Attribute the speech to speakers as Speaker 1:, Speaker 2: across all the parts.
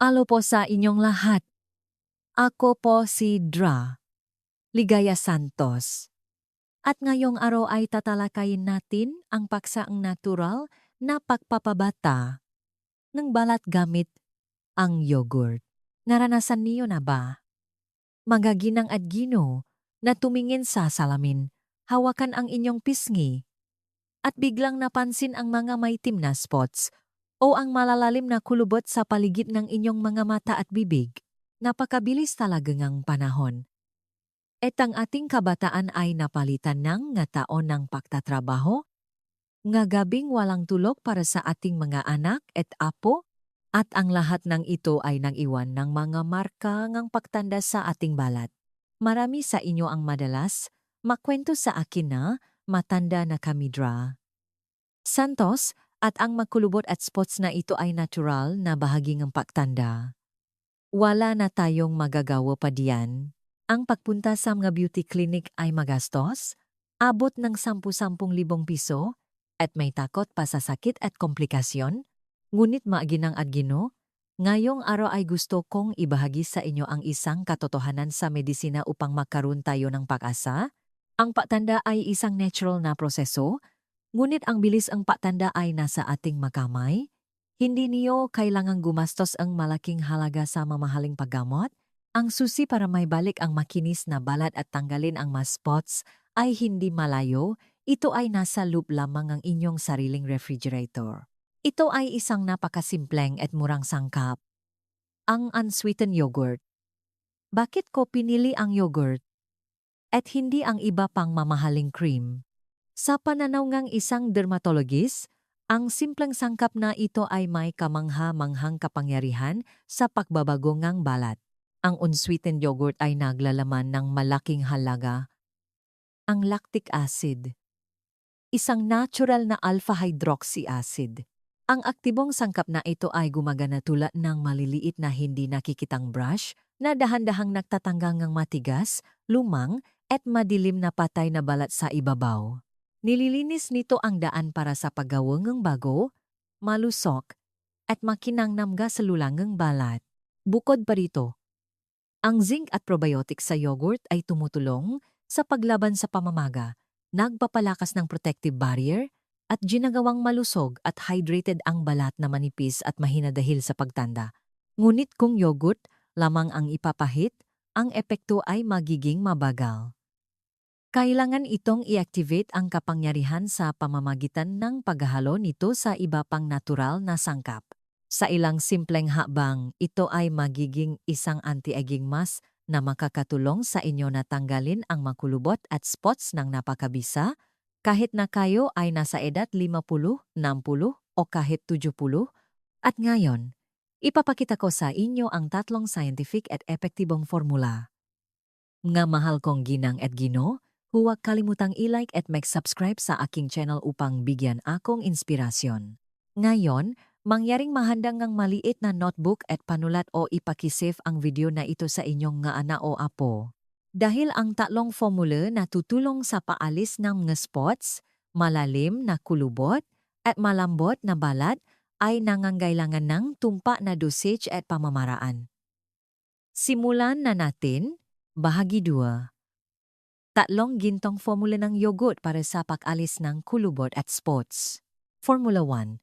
Speaker 1: Alo po sa inyong lahat. Ako po si Dra, Ligaya Santos. At ngayong araw ay tatalakayin natin ang paksaang natural na pagpapabata ng balat gamit ang yogurt. Naranasan niyo na ba? Magaginang at gino na tumingin sa salamin, hawakan ang inyong pisngi, at biglang napansin ang mga maitim na spots o ang malalalim na kulubot sa paligid ng inyong mga mata at bibig. Napakabilis talaga ngang panahon. At ang ating kabataan ay napalitan ng nga taon ng pagtatrabaho, nga gabing walang tulog para sa ating mga anak at apo, at ang lahat ng ito ay nang-iwan ng mga marka ngang pagtanda sa ating balat. Marami sa inyo ang madalas makwento sa akin na matanda na kami Dra. Santos, at ang makulubot at spots na ito ay natural na bahagi ng pagtanda. Wala na tayong magagawa pa diyan. Ang pagpunta sa mga beauty clinic ay magastos, abot ng 10,000 piso, at may takot pa sa sakit at komplikasyon. Ngunit maaginang adgino, ngayong araw ay gusto kong ibahagi sa inyo ang isang katotohanan sa medisina upang magkaroon tayo ng pag-asa. Ang pagtanda ay isang natural na proseso, ngunit ang bilis ang pagtanda ay nasa ating makamay. Hindi niyo kailangang gumastos ang malaking halaga sa mamahaling paggamot. Ang susi para may balik ang makinis na balat at tanggalin ang mga spots ay hindi malayo. Ito ay nasa loob lamang ang inyong sariling refrigerator. Ito ay isang napakasimpleng at murang sangkap. Ang unsweetened yogurt. Bakit ko pinili ang yogurt? At hindi ang iba pang mamahaling cream? Sa pananaw ngang isang dermatologist, ang simpleng sangkap na ito ay may kamangha-manghang kapangyarihan sa pagbabago ng balat. Ang unsweetened yogurt ay naglalaman ng malaking halaga. Ang lactic acid. Isang natural na alpha-hydroxy acid. Ang aktibong sangkap na ito ay gumagana tulad ng maliliit na hindi nakikitang brush na dahan-dahang nagtatanggang ng matigas, lumang, at madilim na patay na balat sa ibabaw. Nililinis nito ang daan para sa paggawang ng bago, malusok, at makinang namga sa lulangang balat. Bukod pa rito, ang zinc at probiotic sa yogurt ay tumutulong sa paglaban sa pamamaga, nagpapalakas ng protective barrier, at ginagawang malusog at hydrated ang balat na manipis at mahina dahil sa pagtanda. Ngunit kung yogurt lamang ang ipapahit, ang epekto ay magiging mabagal. Kailangan itong i-activate ang kapangyarihan sa pamamagitan ng paghahalo nito sa iba pang natural na sangkap. Sa ilang simpleng hakbang, ito ay magiging isang anti-aging mask na makakatulong sa inyo na tanggalin ang makulubot at spots ng napakabisa, kahit na kayo ay nasa edad 50, 60 o kahit 70. At ngayon, ipapakita ko sa inyo ang tatlong scientific at epektibong formula. Nga mahal kong ginang at gino, huwag kalimutang i-like at mag-subscribe sa aking channel upang bigyan akong inspirasyon. Ngayon, mangyaring mahandang ng maliit na notebook at panulat o ipakisave ang video na ito sa inyong nga ana o apo. Dahil ang tatlong formula na tutulong sa paalis ng mga spots, malalim na kulubot, at malambot na balat ay nangangailangan ng tumpa na dosage at pamamaraan. Simulan na natin, bahagi 2. Tatlong gintong formula ng yogurt para sa pag-alis ng kulubot at spots. Formula 1.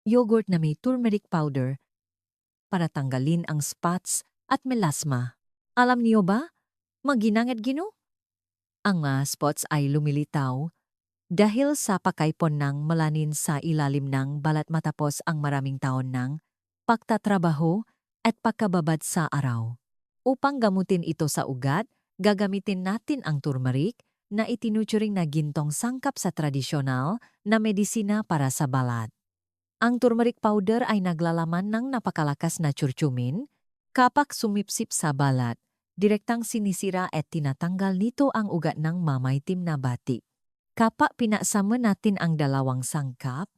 Speaker 1: Yogurt na may turmeric powder para tanggalin ang spots at melasma. Alam niyo ba, maginang at gino? Ang mga spots ay lumilitaw dahil sa pagkaipon ng melanin sa ilalim ng balat matapos ang maraming taon ng pagtatrabaho at pagkababad sa araw. Upang gamutin ito sa ugat, gagamitin natin ang turmeric na itinuturing na gintong sangkap sa tradisyonal na medisina para sa balat. Ang turmeric powder ay naglalaman ng napakalakas na curcumin. Kapag sumipsip sa balat, direktang sinisira at tinatanggal nito ang ugat ng mamaitim na batik. Kapag pinasama natin ang dalawang sangkap,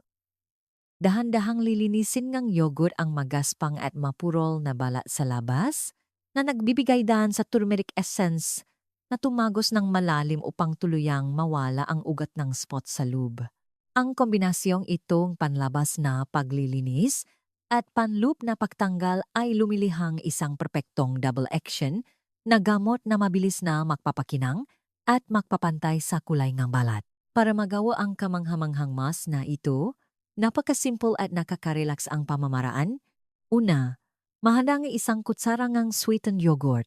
Speaker 1: dahan-dahang lilinisin ng yogurt ang magaspang at mapurol na balat sa labas, na nagbibigay daan sa turmeric essence na tumagos ng malalim upang tuluyang mawala ang ugat ng spot sa loob. Ang kombinasyong itong panlabas na paglilinis At panloop na pagtanggal ay lumilihang isang perpektong double action na gamot na mabilis na magpapakinang at magpapantay sa kulay ng balat. Para magawa ang kamanghamanghang mask na ito, napakasimple at nakaka-relax ang pamamaraan. Una, mahalaga isang kutsara ng sweetened yogurt.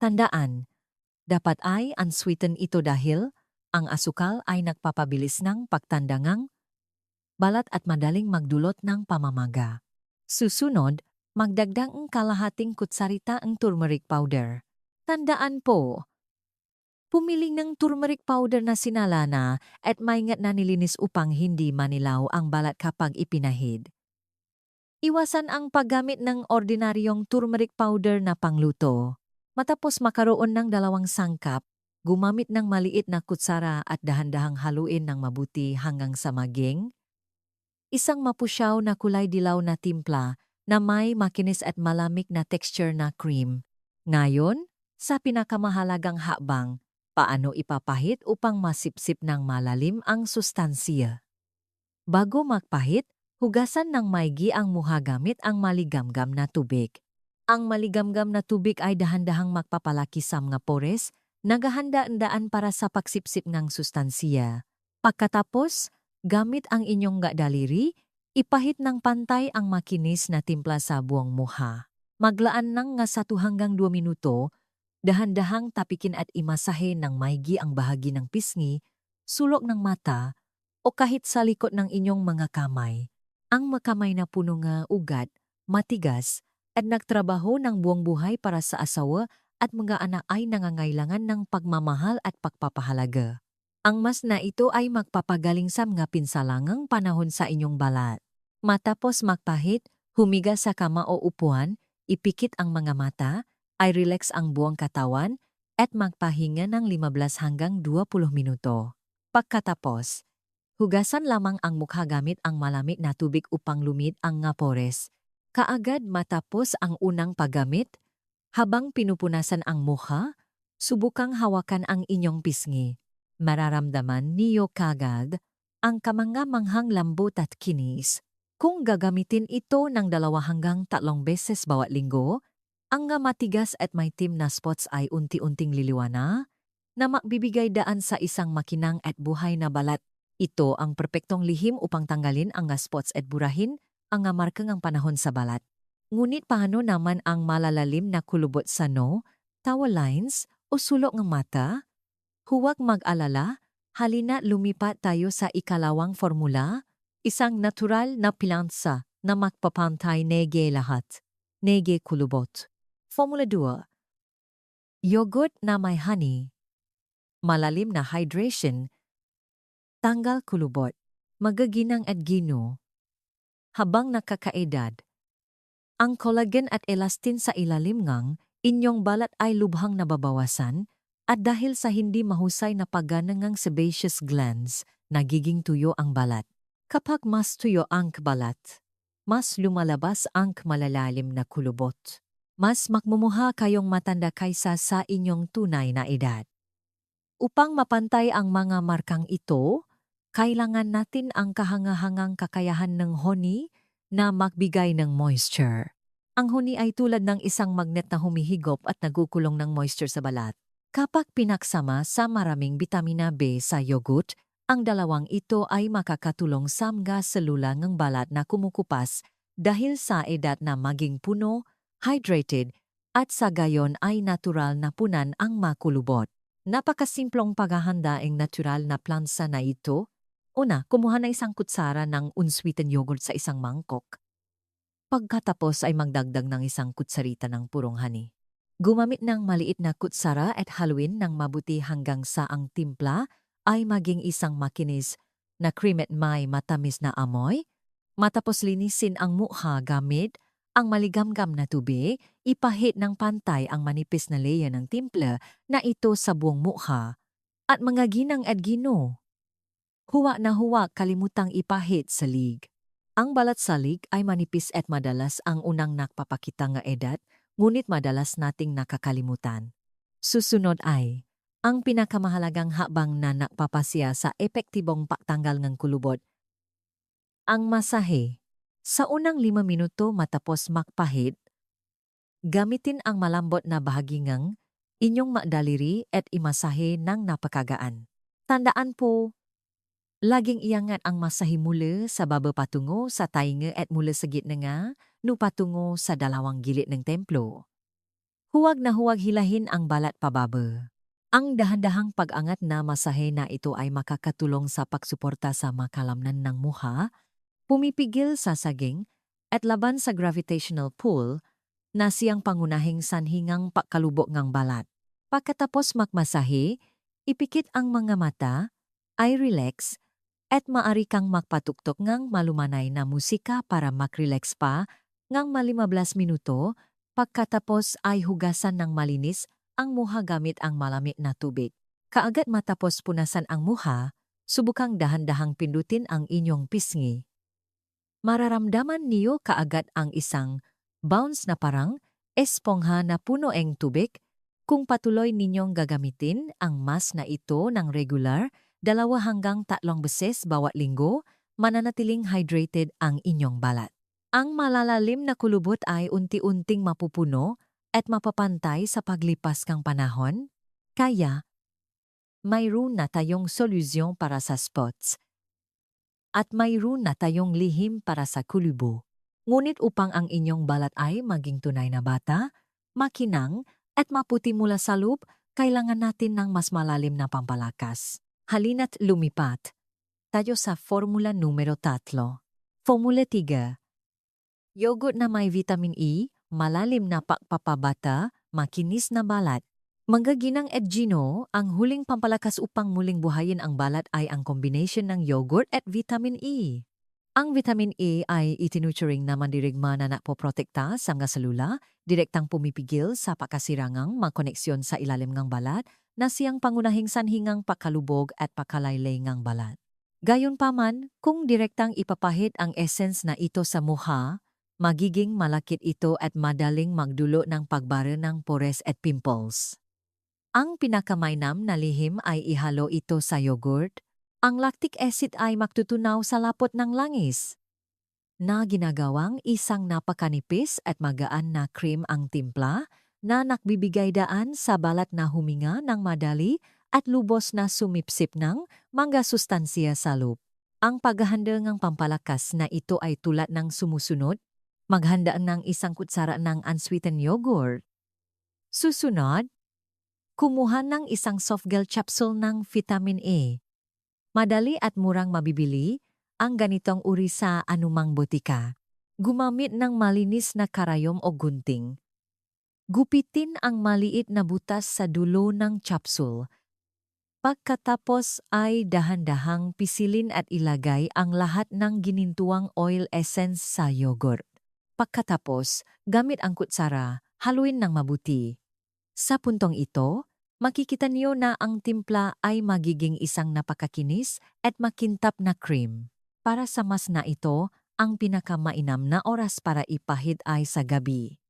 Speaker 1: Tandaan, dapat ay unsweetened ito dahil ang asukal ay nagpapabilis ng pagtandangang balat at madaling magdulot ng pamamaga. Susunod, magdagdag ang kalahating kutsarita ang turmeric powder. Tandaan po, pumili ng turmeric powder na sinalana at maingat na nilinis upang hindi manilaw ang balat kapag ipinahid. Iwasan ang paggamit ng ordinaryong turmeric powder na pangluto. Matapos makaroon ng dalawang sangkap, gumamit ng maliit na kutsara at dahan-dahang haluin ng mabuti hanggang sa maging isang mapusyaw na kulay dilaw na timpla na may makinis at malamig na texture na cream. Ngayon, sa pinakamahalagang hakbang, paano ipapahid upang masipsip ng malalim ang sustansiya. Bago magpahid, hugasan ng maigi ang muha gamit ang maligamgam na tubig. Ang maligamgam na tubig ay dahan-dahang magpapalaki sa mga pores, naghahanda-handaan para sa pagsipsip ng sustansiya. Pagkatapos, gamit ang inyong daliri, ipahid ng pantay ang makinis na timpla sa buong muha. Maglaan ng nga 1 hanggang 2 minuto, dahan-dahang tapikin at imasahe ng maigi ang bahagi ng pisngi, sulok ng mata, o kahit sa likod ng inyong mga kamay. Ang makamay na puno nga ugat, matigas, at nagtrabaho ng buong buhay para sa asawa at mga anak ay nangangailangan ng pagmamahal at pagpapahalaga. Ang mas na ito ay magpapagaling sa mga pinsalangang panahon sa inyong balat. Matapos magpahid, humiga sa kama o upuan, ipikit ang mga mata, ay relax ang buong katawan, at magpahinga ng 15 hanggang 20 minuto. Pagkatapos, hugasan lamang ang mukha gamit ang malamig na tubig upang lumid ang nga pores. Kaagad matapos ang unang paggamit, habang pinupunasan ang mukha, subukang hawakan ang inyong pisngi. Mararamdaman niyo kagad ang kamangamanghang lambot at kinis. Kung gagamitin ito ng 2 hanggang 3 beses bawat linggo, ang nga matigas at may tim na spots ay unti-unting liliwana na magbibigay daan sa isang makinang at buhay na balat. Ito ang perpektong lihim upang tanggalin ang nga spots at burahin ang nga markang ang panahon sa balat. Ngunit paano naman ang malalalim na kulubot sa no, tawa lines o sulok ng mata? Huwag mag-alala, halina lumipat tayo sa ikalawang formula, isang natural na pilansa na magpapantay nege lahat. Nege kulubot. Formula 2. Yogurt na may honey. Malalim na hydration. Tanggal kulubot. Magaginang at gino. Habang nakakaedad, ang collagen at elastin sa ilalim ngang inyong balat ay lubhang nababawasan at dahil sa hindi mahusay na pagana ngang sebaceous glands, nagiging tuyo ang balat. Kapag mas tuyo ang balat, mas lumalabas ang malalalim na kulubot. Mas magmumuha kayong matanda kaysa sa inyong tunay na edad. Upang mapantay ang mga markang ito, kailangan natin ang kahangahangang kakayahan ng honey na magbigay ng moisture. Ang honey ay tulad ng isang magnet na humihigop at nagukulong ng moisture sa balat. Kapag pinaksama sa maraming bitamina B sa yogurt, ang dalawang ito ay makakatulong sa mga selula ng balat na kumukupas dahil sa edad na maging puno, hydrated, at sa gayon ay natural na punan ang makulubot. Napakasimplong paghahanda ang natural na plansa na ito. Una, kumuha na isang kutsara ng unsweetened yogurt sa isang mangkok. Pagkatapos ay magdagdag ng isang kutsarita ng purong honey. Gumamit ng maliit na kutsara at haluin ng mabuti hanggang sa ang timpla ay maging isang makinis na cream at may matamis na amoy. Matapos linisin ang mukha gamit ang maligamgam na tubig, ipahid ng pantay ang manipis na layer ng timpla na ito sa buong mukha at mga ginang at gino. Huwa na huwa kalimutang ipahid sa lig. Ang balat sa lig ay manipis at madalas ang unang nakpapakita nga edad, ngunit madalas nating nakakalimutan. Susunod ay ang pinakamahalagang hakbang na nakpapasya sa epektibong pagtanggal ng kulubot. Ang masahe. Sa unang 5 minuto matapos makpahid, gamitin ang malambot na bahagingang inyong madaliri at imasahe ng napakagaan. Tandaan po, laging iangat ang masahe mula sa baba patungo sa tainga at mula sa gitna nga no patungo sa dalawang gilid ng templo. Huwag hilahin ang balat pababa. Ang dahan-dahang pag-angat na masahe na ito ay makakatulong sa pagsuporta sa makalamnan ng muha, pumipigil sa saging, at laban sa gravitational pull na siyang pangunahing sanhingang pakalubok ng balat. Pagkatapos makmasahe, ipikit ang mga mata, ay relax, at maari kang magpatuktok ngang malumanay na musika para makrelax pa ngang 15 minuto, pagkatapos ay hugasan ng malinis ang muha gamit ang malamig na tubig. Kaagad matapos punasan ang muha, subukang dahan-dahang pindutin ang inyong pisngi. Mararamdaman niyo kaagad ang isang bounce na parang espongha na puno ng tubig kung patuloy ninyong gagamitin ang mask na ito ng regular 2 hanggang 3 beses bawat linggo, mananatiling hydrated ang inyong balat. Ang malalalim na kulubot ay unti-unting mapupuno at mapapantay sa paglipas ng panahon, kaya mayroon na tayong solusyon para sa spots at mayroon na tayong lihim para sa kulubo. Ngunit upang ang inyong balat ay maging tunay na bata, makinang at maputi mula sa loob, kailangan natin ng mas malalim na pampalakas. Halina't lumipat tayo sa formula numero 3. Formula 3. Yogurt na may vitamin E, malalim na pagpapabata, makinis na balat. Manggaginang Edgino, ang huling pampalakas upang muling buhayin ang balat ay ang combination ng yogurt at vitamin E. Ang vitamin E ay itinuturing na mandirigma na napoprotekta sa mga selula, direktang pumipigil sa pakasirangang makoneksyon sa ilalim ng balat na siyang pangunahing sanhingang pakalubog at pakalaylay ng balat. Gayunpaman, kung direktang ipapahid ang essence na ito sa mukha, magiging malakit ito at madaling magdulo ng pagbara ng pores at pimples. Ang pinakamainam na lihim ay ihalo ito sa yogurt. Ang lactic acid ay magtutunaw sa lapot ng langis na ginagawang isang napakanipis at magaan na cream ang timpla na nagbibigay daan sa balat na huminga ng madali at lubos na sumipsip ng mga sustansiya sa loob. Ang paghahanda ng pampalakas na ito ay tulad ng sumusunod. Maghanda ng 1 kutsara ng unsweetened yogurt. Susunod, kumuha ng 1 softgel capsule ng vitamin E. Madali at murang mabibili ang ganitong uri sa anumang botika. Gumamit ng malinis na karayom o gunting. Gupitin ang maliit na butas sa dulo ng capsule. Pagkatapos ay dahan-dahang pisilin at ilagay ang lahat ng ginintuang oil essence sa yogurt. Pagkatapos, gamit ang kutsara, haluin ng mabuti. Sa puntong ito, makikita niyo na ang timpla ay magiging isang napakakinis at makintap na cream. Para sa mas na ito, ang pinakamainam na oras para ipahid ay sa gabi.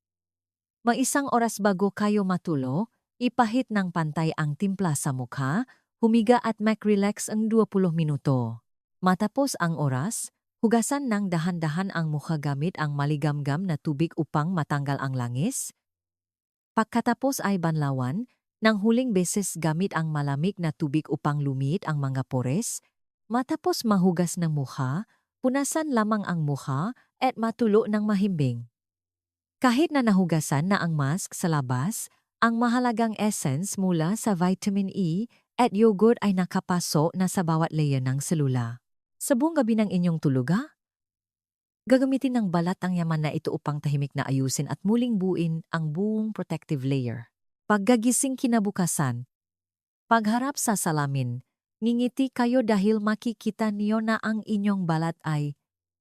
Speaker 1: May 1 oras bago kayo matulog, ipahid ng pantay ang timpla sa mukha, humiga at makrelax ang 20 minuto. Matapos ang oras, hugasan ng dahan-dahan ang mukha gamit ang maligamgam na tubig upang matanggal ang langis. Pagkatapos ay banlawan, ng huling beses gamit ang malamig na tubig upang lumit ang mga pores. Matapos mahugas ng mukha, punasan lamang ang mukha at matulo ng mahimbing. Kahit na nahugasan na ang mask sa labas, ang mahalagang essence mula sa vitamin E at yogurt ay nakapaso na sa bawat layer ng selula. Sa buong gabi ng inyong tuluga, gagamitin ng balat ang yaman na ito upang tahimik na ayusin at muling buuin ang buong protective layer. Paggagising kinabukasan, pagharap sa salamin, ngingiti kayo dahil makikita niyo na ang inyong balat ay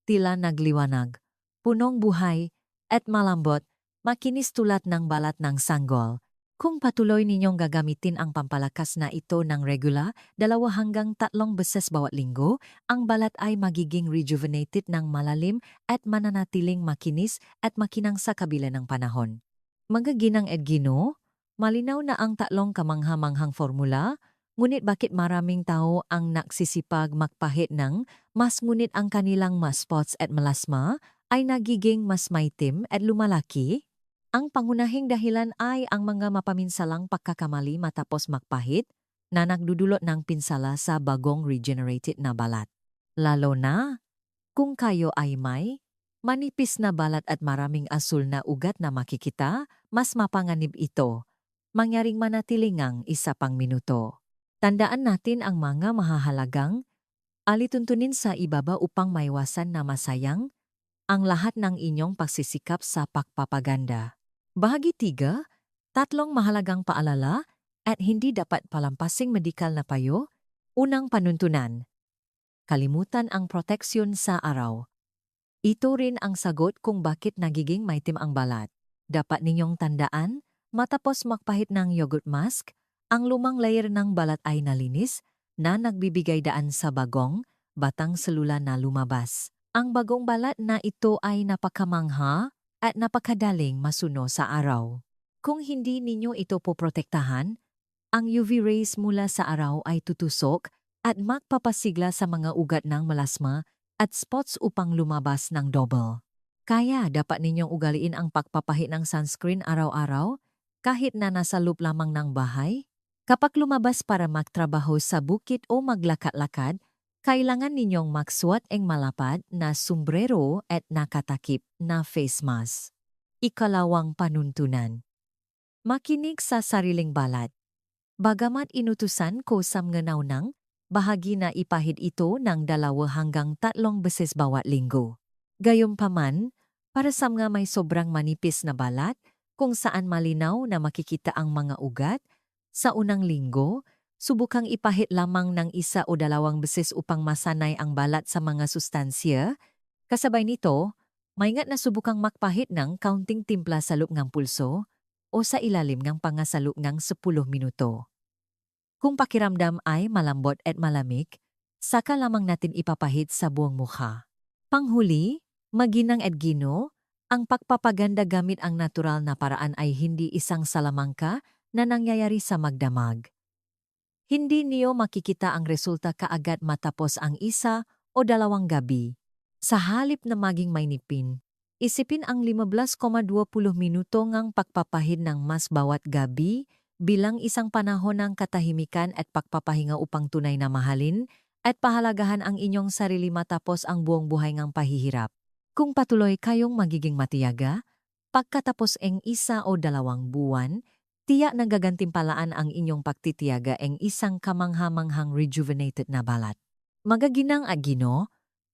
Speaker 1: tila nagliwanag, punong buhay, at malambot, makinis tulad ng balat ng sanggol. Kung patuloy ninyong gagamitin ang pampalakas na ito ng regular, 2 hanggang 3 beses bawat linggo, ang balat ay magiging rejuvenated ng malalim at mananatiling makinis at makinang sa kabila ng panahon. Magaginang Edgino, malinaw na ang 3 kamangha-manghang formula, ngunit bakit maraming tao ang nagsisipag magpahit ng mas ngunit ang kanilang mas spots at melasma ay nagiging mas maitim at lumalaki? Ang pangunahing dahilan ay ang mga mapaminsalang pagkakamali matapos magpahid na nagdudulot ng pinsala sa bagong regenerated na balat. Lalo na kung kayo ay may manipis na balat at maraming asul na ugat na makikita, mas mapanganib ito. Mangyaring manatilingang isa pang minuto. Tandaan natin ang mga mahahalagang alituntunin sa ibaba upang maiwasan na masayang ang lahat ng inyong pagsisikap sa pagpapaganda. Bahagi 3, tatlong mahalagang paalala at hindi dapat palampasing medikal na payo. Unang panuntunan. Kalimutan ang proteksyon sa araw. Ito rin ang sagot kung bakit nagiging maitim ang balat. Dapat ninyong tandaan, matapos magpahit ng yogurt mask, ang lumang layer ng balat ay nalinis na nagbibigay daan sa bagong, batang selula na lumabas. Ang bagong balat na ito ay napakamangha at napakadaling masuno sa araw. Kung hindi ninyo ito poprotektahan, ang UV rays mula sa araw ay tutusok at magpapasigla sa mga ugat ng melasma at spots upang lumabas ng double. Kaya dapat ninyong ugaliin ang pagpapahid ng sunscreen araw-araw kahit na nasa loob lamang ng bahay. Kapag lumabas para magtrabaho sa bukid o maglakad-lakad, kailangan ninyong magsuot ng malapad na sombrero at nakatakip na face mask. Ikalawang panuntunan. Makinig sa sariling balat. Bagamat inutusan ko sa nganaw ng bahagi na ipahid ito ng 2 hanggang 3 beses bawat linggo. Gayunpaman, para sa mga may sobrang manipis na balat, kung saan malinaw na makikita ang mga ugat, sa unang linggo, subukang ipahid lamang ng 1 o 2 beses upang masanay ang balat sa mga sustansya. Kasabay nito, maingat na subukang magpahid ng kaunting timpla sa loob ng pulso o sa ilalim ng pangasalo ng 10 minuto. Kung pakiramdam ay malambot at malamig, saka lamang natin ipapahid sa buong mukha. Panghuli, maginang at gino, ang pagpapaganda gamit ang natural na paraan ay hindi isang salamangka na nangyayari sa magdamag. Hindi niyo makikita ang resulta kaagad matapos ang 1 o 2 gabi. Sa halip na maging mainipin, isipin ang 15,20 minuto ngang pagpapahid ng mas bawat gabi bilang isang panahon ng katahimikan at pagpapahinga upang tunay na mahalin at pahalagahan ang inyong sarili matapos ang buong buhay ngang pahihirap. Kung patuloy kayong magiging matiyaga, pagkatapos ang 1 o 2 buwan, tiyak na gagantimpalaan ang inyong pagtitiyaga ang isang kamangha-manghang rejuvenated na balat. Magaginang agino,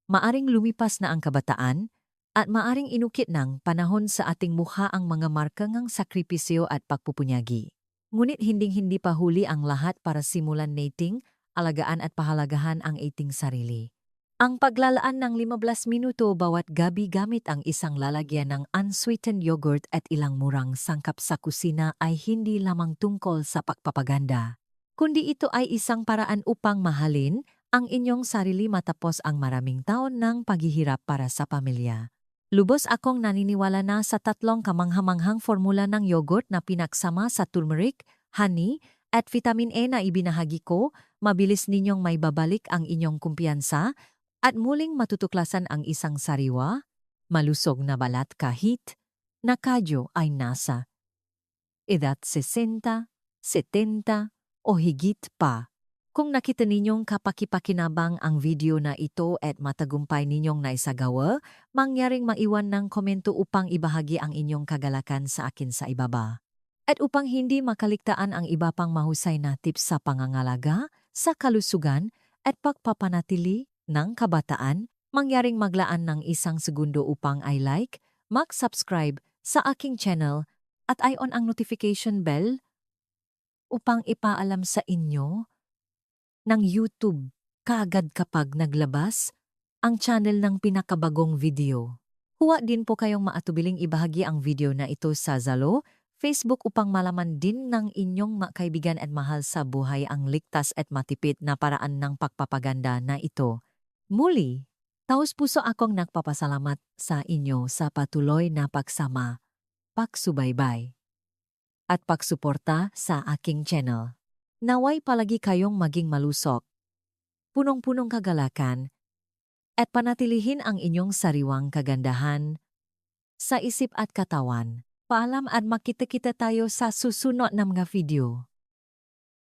Speaker 1: maaring lumipas na ang kabataan at maaring inukit ng panahon sa ating mukha ang mga marka ng sakripisyo at pagpupunyagi. Ngunit hinding-hindi pa huli ang lahat para simulan nating alagaan at pahalagahan ang ating sarili. Ang paglalaan ng 15 minuto bawat gabi gamit ang isang lalagyan ng unsweetened yogurt at ilang murang sangkap sa kusina ay hindi lamang tungkol sa pagpapaganda, kundi ito ay isang paraan upang mahalin ang inyong sarili matapos ang maraming taon ng paghihirap para sa pamilya. Lubos akong naniniwala na sa 3 kamanghamanghang formula ng yogurt na pinaksama sa turmeric, honey, at vitamin A na ibinahagi ko, mabilis ninyong may babalik ang inyong kumpiyansa at muling matutuklasan ang isang sariwa, malusog na balat kahit na kadyo ay nasa edad 60, 70 o higit pa. Kung nakita ninyong kapakipakinabang ang video na ito at matagumpay ninyong naisagawa, mangyaring maiwan ng komento upang ibahagi ang inyong kagalakan sa akin sa ibaba. At upang hindi makaligtaan ang iba pang mahusay na tips sa pangangalaga, sa kalusugan at pagpapanatili ng kabataan, mangyaring maglaan ng 1 segundo upang i-like, mag-subscribe sa aking channel at i-on ang notification bell upang ipaalam sa inyo ng YouTube kaagad kapag naglabas ang channel ng pinakabagong video. Huwag din po kayong maatubiling ibahagi ang video na ito sa Zalo, Facebook upang malaman din ng inyong kaibigan at mahal sa buhay ang ligtas at matipid na paraan ng pagpapaganda na ito. Muli, taos-puso akong nagpapasalamat sa inyo sa patuloy na pagsama, pagsubaybay, at pagsuporta sa aking channel. Naway palagi kayong maging malusog, punong-punong kagalakan, at panatilihin ang inyong sariwang kagandahan sa isip at katawan. Paalam at makita-kita tayo sa susunod na mga video.